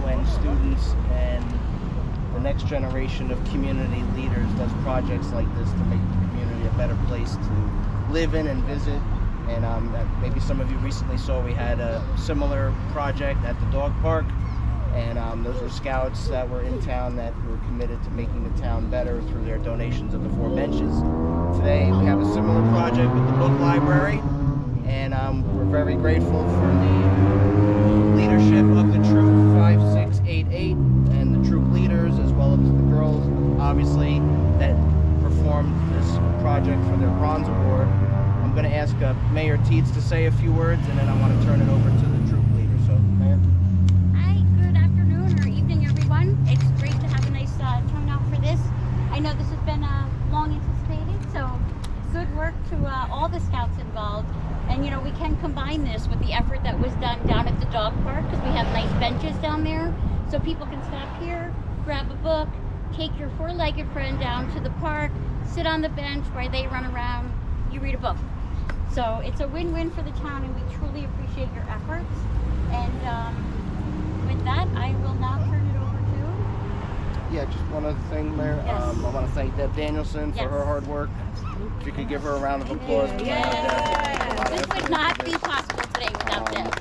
when students and the next generation of community leaders does projects like this to make the community a better place to live in and visit. And maybe some of you recently saw we had a similar project at the dog park. And those were scouts that were in town that were committed to making the town better through their donations of the 4 benches. Today we have a similar project with the book library, and we're very grateful for the leadership of the Troop 5688 and the troop leaders, as well as the girls, obviously, that performed this project for their Bronze Award. I'm going to ask Mayor Teets to say a few words, and then I want to turn it over to the troop leader. So, Mayor. It's great to have a nice turnout for this. I know this has been long anticipated, so good work to all the scouts involved. And you know, we can combine this with the effort that was done down at the dog park, because we have nice benches down there, so people can stop here, grab a book, take your 4-legged friend down to the park, sit on the bench while they run around, you read a book. So it's a win-win for the town, and we truly appreciate your efforts. And with that, I will now turn it over. Yeah, just one other thing, Mayor. Yes. I want to thank Deb Danielson for her hard work. If you could give her a round of applause. This would not be possible today without Deb.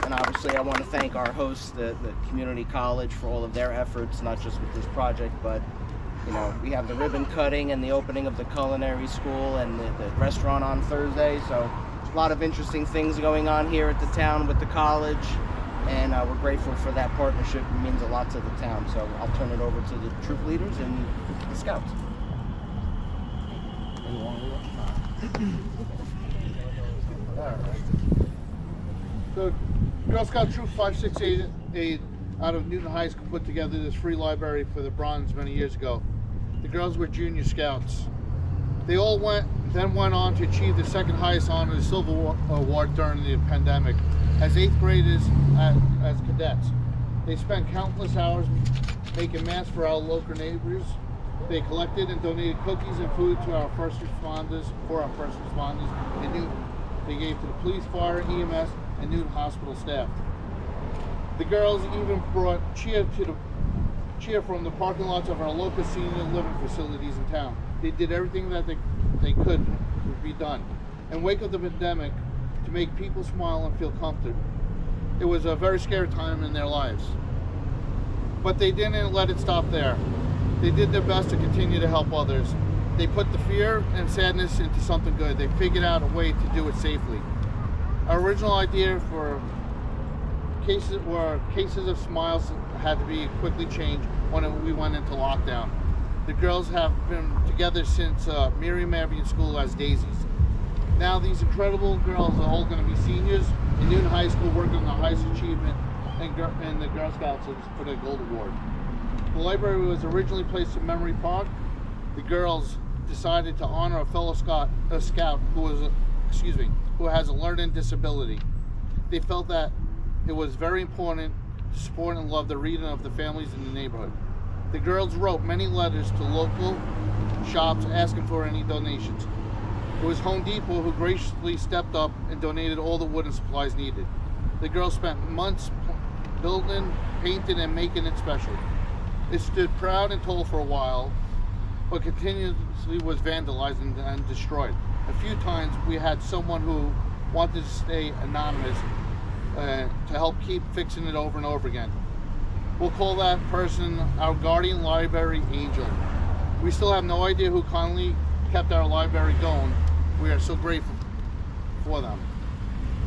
And obviously, I want to thank our hosts, the community college, for all of their efforts, not just with this project, but you know, we have the ribbon cutting and the opening of the culinary school and the restaurant on Thursday. So a lot of interesting things going on here at the town with the college. And we're grateful for that partnership. It means a lot to the town. So I'll turn it over to the troop leaders and the scouts. So Girl Scout Troop 5688 out of Newton High School put together this free library for the Bronze many years ago. The girls were junior scouts. They all went on to achieve the second highest honor, the Silver Award, during the pandemic. As 8th graders, as cadets. They spent countless hours making masks for our local neighbors. They collected and donated cookies and food to our first responders, and Newton. They gave to the police, fire, EMS, and Newton hospital staff. The girls even brought cheer from the parking lots of our local senior living facilities in town. They did everything that they could be done. In wake of the pandemic, to make people smile and feel comforted. It was a very scary time in their lives. But they didn't let it stop there. They did their best to continue to help others. They put the fear and sadness into something good. They figured out a way to do it safely. Our original idea for cases of smiles had to be quickly changed when we went into lockdown. The girls have been together since Miriam Avenue School as daisies. Now these incredible girls are all going to be seniors in Newton High School, working on the highest achievement in the Girl Scouts for the Gold Award. The library was originally placed in Memory Park. The girls decided to honor a fellow scout who has a learning disability. They felt that it was very important to support and love the reading of the families in the neighborhood. The girls wrote many letters to local shops asking for any donations. It was Home Depot who graciously stepped up and donated all the wooden supplies needed. The girls spent months building, painting, and making it special. It stood proud and tall for a while, but continuously was vandalized and destroyed. A few times we had someone who wanted to stay anonymous to help keep fixing it over and over again. We'll call that person our guardian library angel. We still have no idea who kindly kept our library going. We are so grateful for them.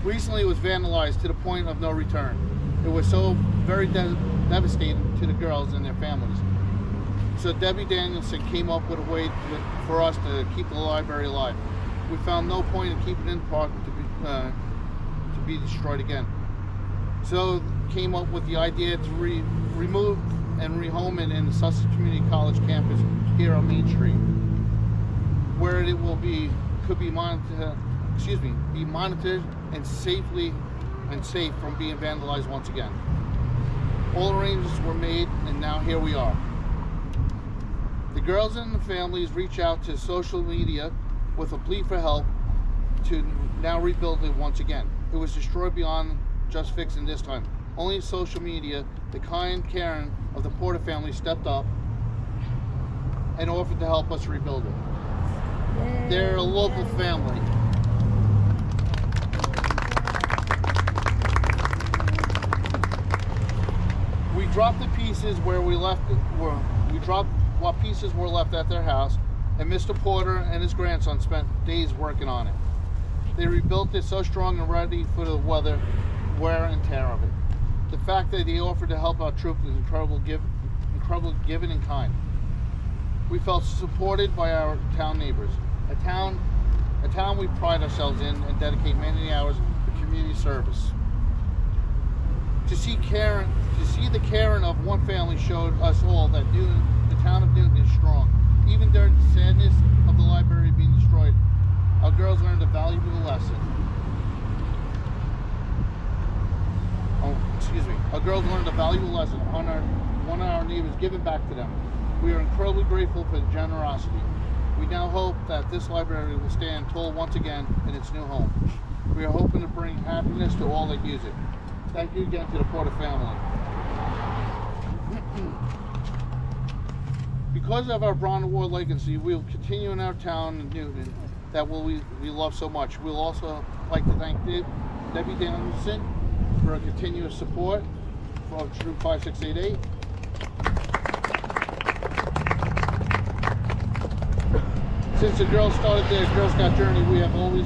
Recently it was vandalized to the point of no return. It was so very devastating to the girls and their families. So Debbie Danielson came up with a way for us to keep the library alive. We found no point in keeping it in the park to be destroyed again. So came up with the idea to remove and rehome it in the Sussex Community College campus here on Main Street, where it will be monitored and safe from being vandalized once again. All arrangements were made, and now here we are. The girls and the families reach out to social media with a plea for help to now rebuild it once again. It was destroyed beyond just fixing this time. Only social media the kind Karen of the Porter family stepped up and offered to help us rebuild it. Yay. They're a local family. We dropped the pieces where we left it. We dropped what pieces were left at their house, and Mr. Porter and his grandson spent days working on it. They rebuilt it so strong and ready for the wear and tear of it. The fact that they offered to help our troops is incredible giving in kind. We felt supported by our town neighbors, a town we pride ourselves in and dedicate many hours to community service. To see the Karen of one family showed us all that the town of Newton is strong. Even during the sadness of the library being destroyed, our girls learned a valuable lesson. Our girls learned a valuable lesson on one of our neighbors giving back to them. We are incredibly grateful for the generosity. We now hope that this library will stand tall once again in its new home. We are hoping to bring happiness to all that use it. Thank you again to the Porter family. Because of our Bronze Award legacy, we will continue in our town in Newton that we love so much. We'll also like to thank Debbie Danielson for her continuous support for Troop 5688. Since the girls started their Girl Scout journey, you have always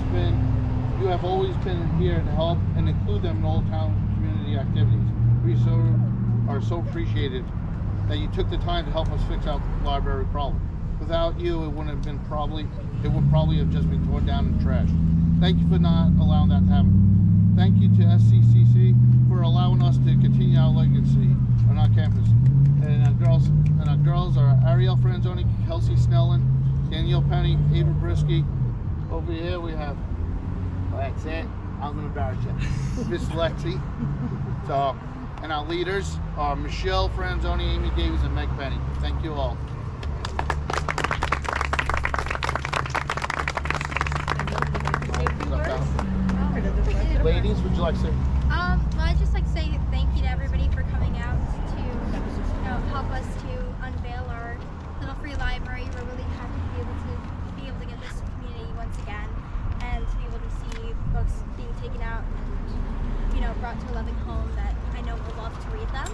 been here to help and include them in all town community activities. We are so appreciated that you took the time to help us fix our library problem. Without you, it would probably have just been torn down and trashed. Thank you for not allowing that to happen. Thank you to SCCC for allowing us to continue our legacy on our campus. And our girls are Ariel Franzone, Kelsey Snellen, Danielle Penny, Ava Bryski. Over here we have, that's it, I'm gonna embarrass you, Miss Lexi. So, and our leaders are Michelle Franzone, Aimee Davies, and Meg Penny. Thank you all. Ladies, would you like to say? Well, I'd just like to say thank you to everybody for coming out to help us to unveil our little free library. We're really happy to be able to get this to community once again, and to be able to see books being taken out and brought to a loving home that I know will love to read them.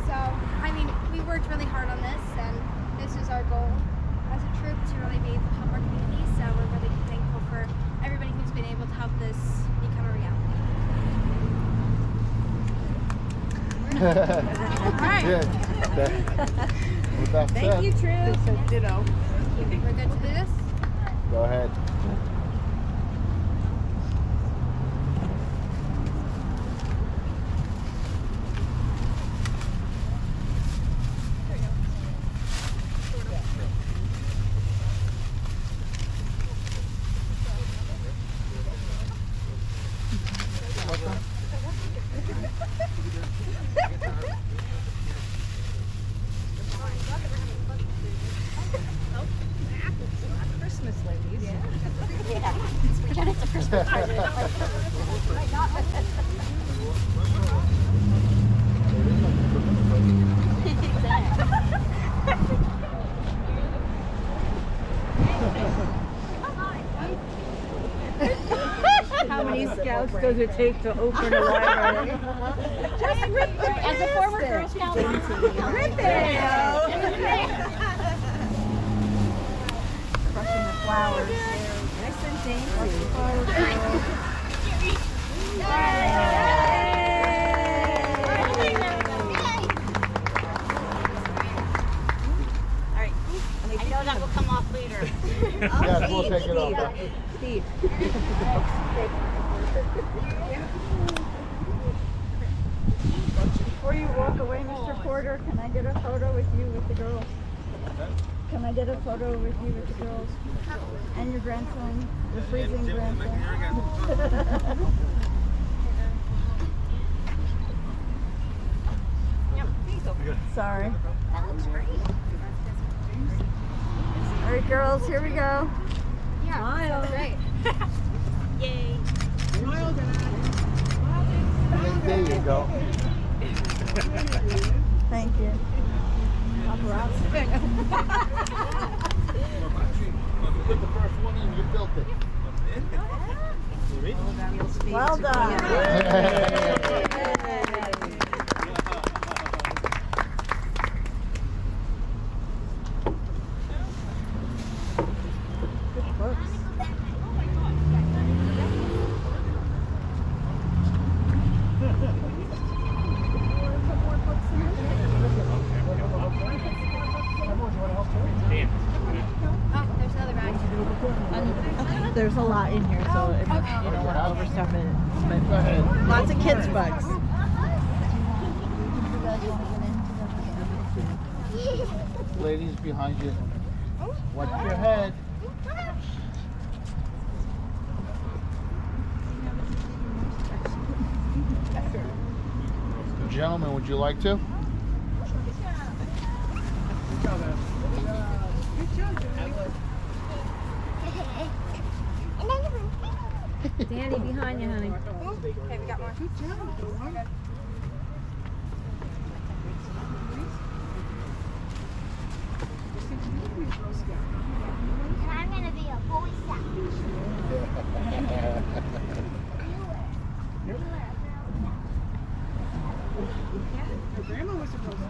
So I mean, we worked really hard on this, and this is our goal as a troop to really be able to help our community. So we're really thankful for everybody who's been able to help this become a reality. All right. With that Thank said, you, Troop. Ditto. We're good to do this? go ahead. Christmas ladies. Yeah. Pretend it's a Christmas party. How many scouts does it take to open a library? Just rip it. As a former Girl Scout, Rip it. Crushing the flowers. Nice and dainty. Alright, I know that will come off later. Yes, we'll take it off. Steve. Before you walk away, Mr. Porter, can I get a photo with you with the girls? Can I get a photo with you with the girls? And your grandson, your freezing grandson. Sorry. That looks great. All right, girls, here we go. Yeah. Smile. Great. Yay. There you go. Yeah. Paparazzi. You put the first one in, you built it. Well done. Good books. Oh, there's another bag. There's a lot in here, so if you don't want to overstuff it, but lots of kids' books. Ladies behind you. Watch your head. Gentlemen, would you like to? Danny, behind you, honey. Okay, we got more. Good job. I'm gonna be a Boy Scout. Your grandma was supposed to go.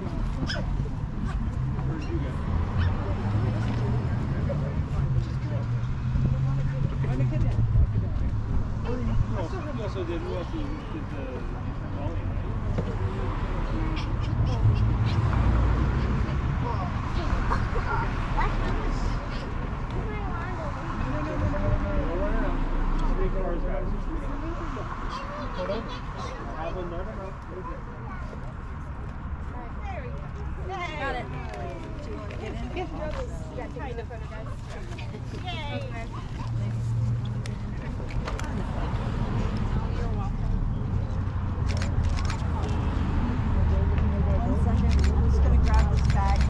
Got it. Do you want to get in? Yeah. Yeah, take the photo, guys. Yay.